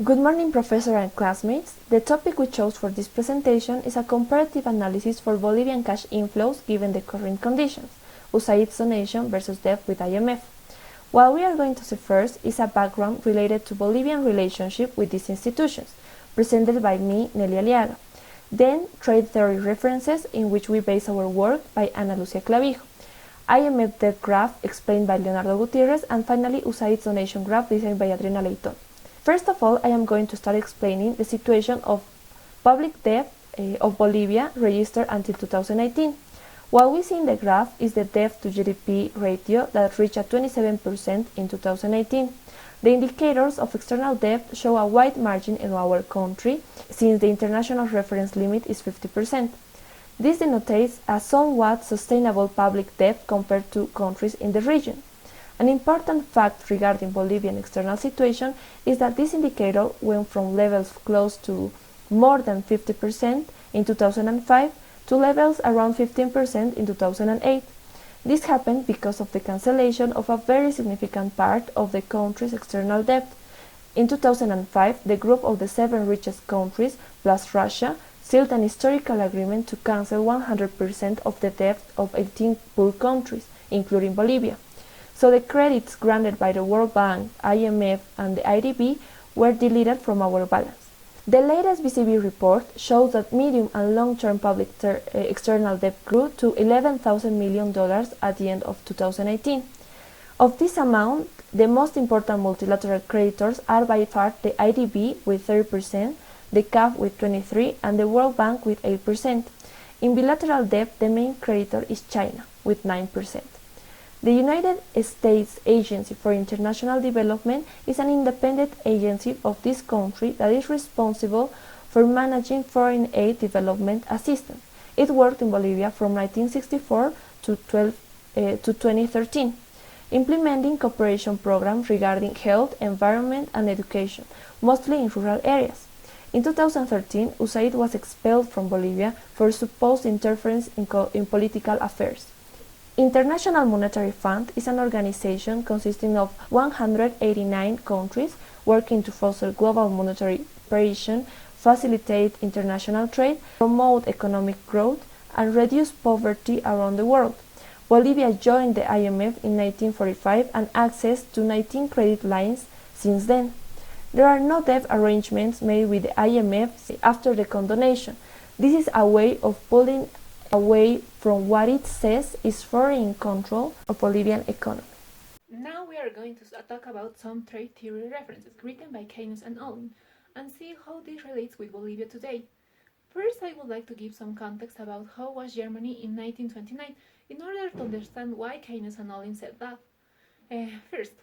Good morning, Professor and classmates. The topic we chose for this presentation is a comparative analysis for Bolivian cash inflows given the current conditions, USAID's donation versus debt with IMF. What we are going to see first is a background related to Bolivian relationship with these institutions, presented by me, Nelly Aliaga. Then, trade theory references in which we base our work by Lucía Clavijo. IMF debt graph explained by Leonardo Gutierrez, and finally USAID's donation graph designed by Adriana Leyton. First of all, I am going to start explaining the situation of public debt of Bolivia registered until 2018. What we see in the graph is the debt to GDP ratio that reached 27% in 2018. The indicators of external debt show a wide margin in our country, since the international reference limit is 50%. This denotes a somewhat sustainable public debt compared to countries in the region. An important fact regarding Bolivian external situation is that this indicator went from levels close to more than 50% in 2005 to levels around 15% in 2008. This happened because of the cancellation of a very significant part of the country's external debt. In 2005, the group of the 7 richest countries, plus Russia, sealed an historical agreement to cancel 100% of the debt of 18 poor countries, including Bolivia. So the credits granted by the World Bank, IMF, and the IDB were deleted from our balance. The latest BCB report shows that medium and long-term public external debt grew to $11,000 million at the end of 2018. Of this amount, the most important multilateral creditors are by far the IDB with 30%, the CAF with 23%, and the World Bank with 8%. In bilateral debt, the main creditor is China with 9%. The United States Agency for International Development is an independent agency of this country that is responsible for managing foreign aid development assistance. It worked in Bolivia from 1964 to 2013, implementing cooperation programs regarding health, environment, and education, mostly in rural areas. In 2013, USAID was expelled from Bolivia for supposed interference in political affairs. International Monetary Fund is an organization consisting of 189 countries working to foster global monetary cooperation, facilitate international trade, promote economic growth, and reduce poverty around the world. Bolivia joined the IMF in 1945 and accessed to 19 credit lines since then. There are no debt arrangements made with the IMF after the condonation. This is a way of pulling away from what it says is foreign control of Bolivian economy. Now we are going to talk about some trade theory references written by Keynes and Olin and see how this relates with Bolivia today. First, I would like to give some context about how was Germany in 1929 in order to understand why Keynes and Olin said that. First,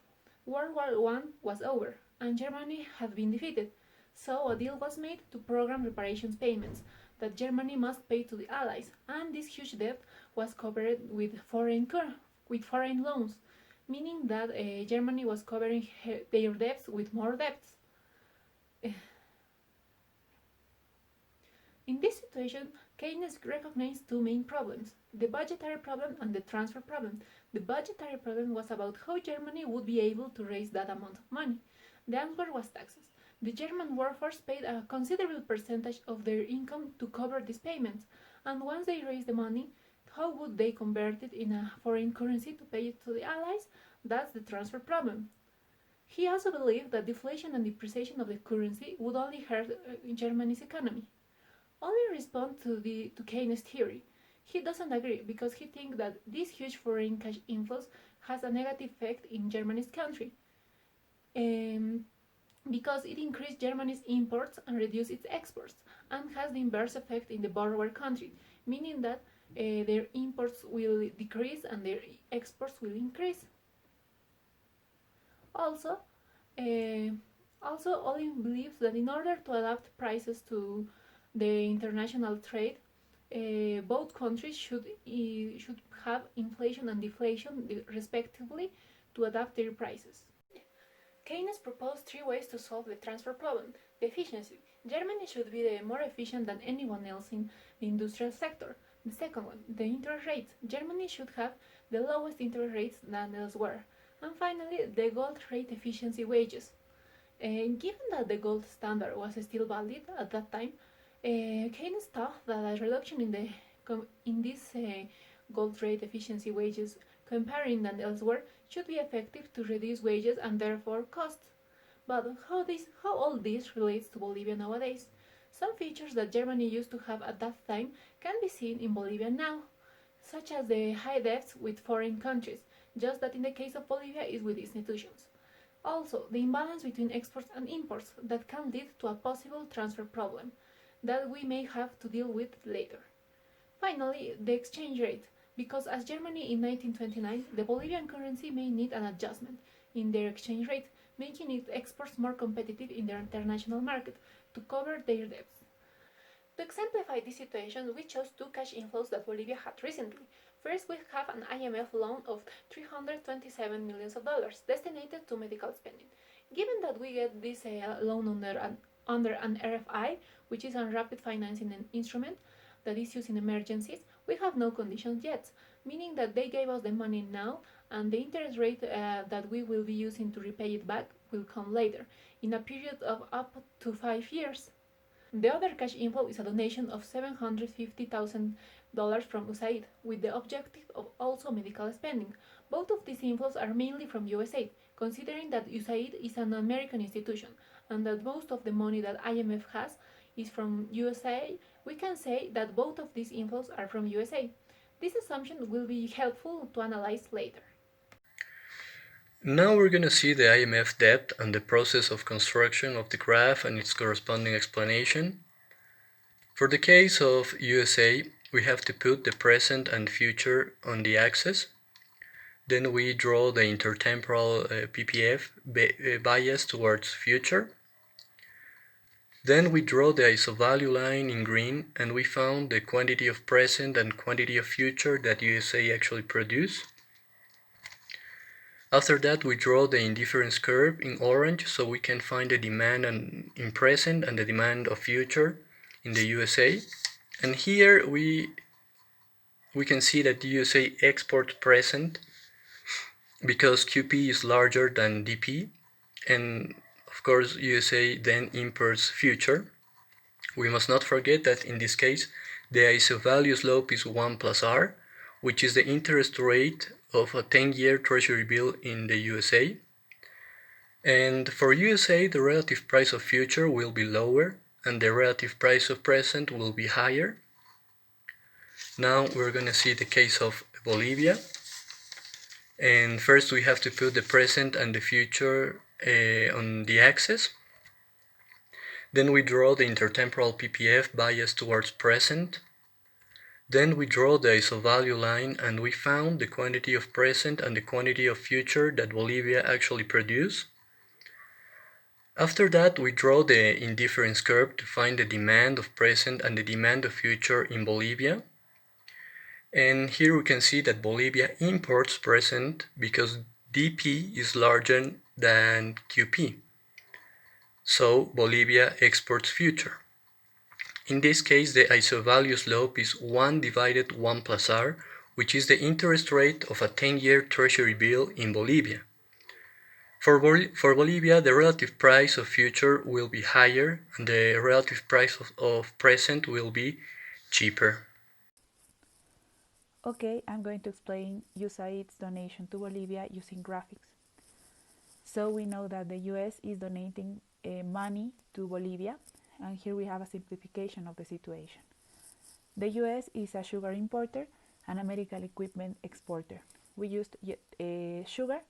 World War I was over and Germany had been defeated, so a deal was made to program reparations payments that Germany must pay to the Allies, and this huge debt was covered with foreign loans, meaning that Germany was covering their debts with more debts. In this situation, Keynes recognized two main problems, the budgetary problem and the transfer problem. The budgetary problem was about how Germany would be able to raise that amount of money. The answer was taxes. The German workforce paid a considerable percentage of their income to cover these payments, and once they raised the money, how would they convert it in a foreign currency to pay it to the Allies? That's the transfer problem. He also believed that deflation and depreciation of the currency would only hurt Germany's economy. Only respond to Keynes' theory. He doesn't agree because he thinks that this huge foreign cash inflows has a negative effect in Germany's country. Because it increased Germany's imports and reduced its exports, and has the inverse effect in the borrower country, meaning that their imports will decrease and their exports will increase. Also, Olin believes that in order to adapt prices to the international trade, both countries should have inflation and deflation respectively to adapt their prices. Keynes proposed 3 ways to solve the transfer problem. The efficiency. Germany should be more efficient than anyone else in the industrial sector. The second one, the interest rates. Germany should have the lowest interest rates than elsewhere. And finally, the gold rate efficiency wages. Given that the gold standard was still valid at that time, Keynes thought that a reduction in this gold rate efficiency wages comparing than elsewhere should be effective to reduce wages and therefore costs. But how all this relates to Bolivia nowadays? Some features that Germany used to have at that time can be seen in Bolivia now, such as the high debts with foreign countries, just that in the case of Bolivia is with institutions. Also, the imbalance between exports and imports that can lead to a possible transfer problem that we may have to deal with later. Finally, the exchange rate, because as Germany in 1929, the Bolivian currency may need an adjustment in their exchange rate, making its exports more competitive in the international market to cover their debts. To exemplify this situation, we chose two cash inflows that Bolivia had recently. First, we have an IMF loan of $327 million destined to medical spending. Given that we get this loan under an RFI, which is a rapid financing instrument that is used in emergencies, we have no conditions yet, meaning that they gave us the money now and the interest rate that we will be using to repay it back will come later, in a period of up to 5 years. The other cash inflow is a donation of $750,000 from USAID, with the objective of also medical spending. Both of these inflows are mainly from USA, considering that USAID is an American institution and that most of the money that IMF has is from USA. We can say that both of these inflows are from USA. This assumption will be helpful to analyze later. Now we're going to see the IMF debt and the process of construction of the graph and its corresponding explanation. For the case of USA, we have to put the present and future on the axis. Then we draw the intertemporal PPF bias towards future. Then we draw the isovalue line in green and we found the quantity of present and quantity of future that USA actually produce. After that, we draw the indifference curve in orange so we can find the demand in present and the demand of future in the USA. And here we can see that the USA exports present because QP is larger than DP. And of course, USA then imports future. We must not forget that in this case, the isovalue slope is 1 plus R, which is the interest rate of a 10-year treasury bill in the USA. And for USA, the relative price of future will be lower and the relative price of present will be higher. Now we're going to see the case of Bolivia. And first we have to put the present and the future on the axis. Then we draw the intertemporal PPF bias towards present. Then we draw the isovalue line and we found the quantity of present and the quantity of future that Bolivia actually produced. After that, we draw the indifference curve to find the demand of present and the demand of future in Bolivia. And here we can see that Bolivia imports present because DP is larger than QP. So Bolivia exports future. In this case, the isovalue slope is 1 divided 1 plus R, which is the interest rate of a 10-year treasury bill in Bolivia. For Bolivia, the relative price of future will be higher and the relative price of present will be cheaper. Okay, I'm going to explain USAID's donation to Bolivia using graphics. So we know that the US is donating money to Bolivia, and here we have a simplification of the situation. The US is a sugar importer and a medical equipment exporter. We used sugar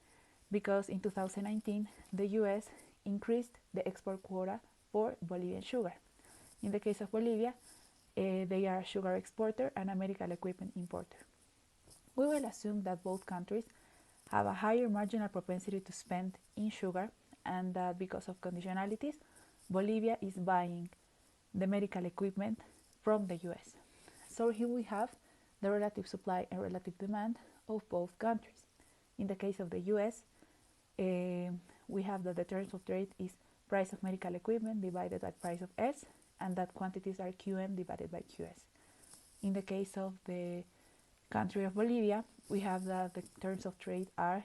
because in 2019 the US increased the export quota for Bolivian sugar. In the case of Bolivia, they are a sugar exporter and a medical equipment importer. We will assume that both countries have a higher marginal propensity to spend in sugar and that because of conditionalities, Bolivia is buying the medical equipment from the US. So here we have the relative supply and relative demand of both countries. In the case of the US, we have that the terms of trade is price of medical equipment divided by price of S, and that quantities are QM divided by QS. In the case of the country of Bolivia, we have that the terms of trade are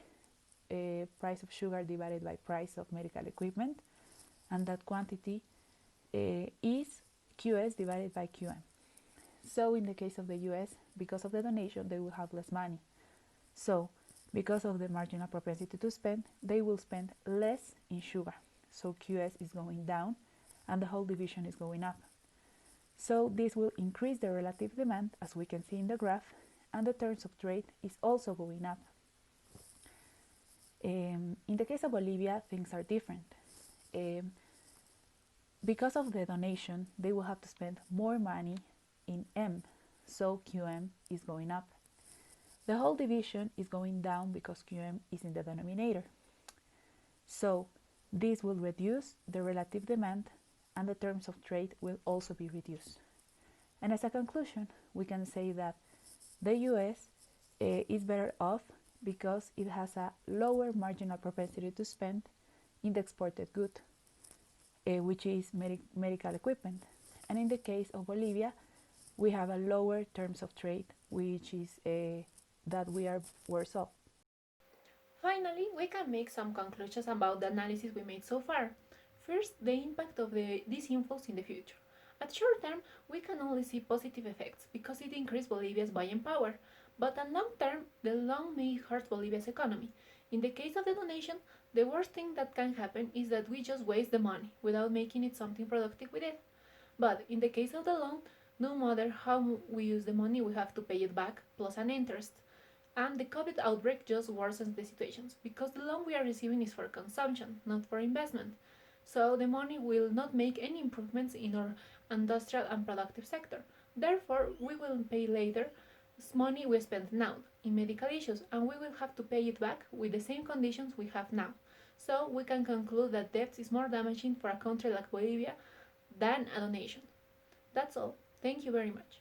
price of sugar divided by price of medical equipment, and that quantity is QS divided by QM. So in the case of the US, because of the donation, they will have less money. So because of the marginal propensity to spend, they will spend less in sugar. So QS is going down and the whole division is going up. So this will increase the relative demand, as we can see in the graph, and the terms of trade is also going up. In the case of Bolivia, things are different. Because of the donation, they will have to spend more money in M, so QM is going up. The whole division is going down because QM is in the denominator. So this will reduce the relative demand and the terms of trade will also be reduced. And as a conclusion, we can say that the US is better off because it has a lower marginal propensity to spend in the exported good, which is medical equipment. And in the case of Bolivia, we have a lower terms of trade, which is that we are worse off. Finally, we can make some conclusions about the analysis we made so far. First, the impact of these inflows in the future. At short term, we can only see positive effects because it increased Bolivia's buying power, but at long term, the loan may hurt Bolivia's economy. In the case of the donation, the worst thing that can happen is that we just waste the money without making it something productive with it. But in the case of the loan, no matter how we use the money, we have to pay it back plus an interest. And the COVID outbreak just worsens the situations because the loan we are receiving is for consumption, not for investment. So the money will not make any improvements in our industrial and productive sector. Therefore, we will pay later money we spend now in medical issues, and we will have to pay it back with the same conditions we have now. So we can conclude that debt is more damaging for a country like Bolivia than a donation. That's all. Thank you very much.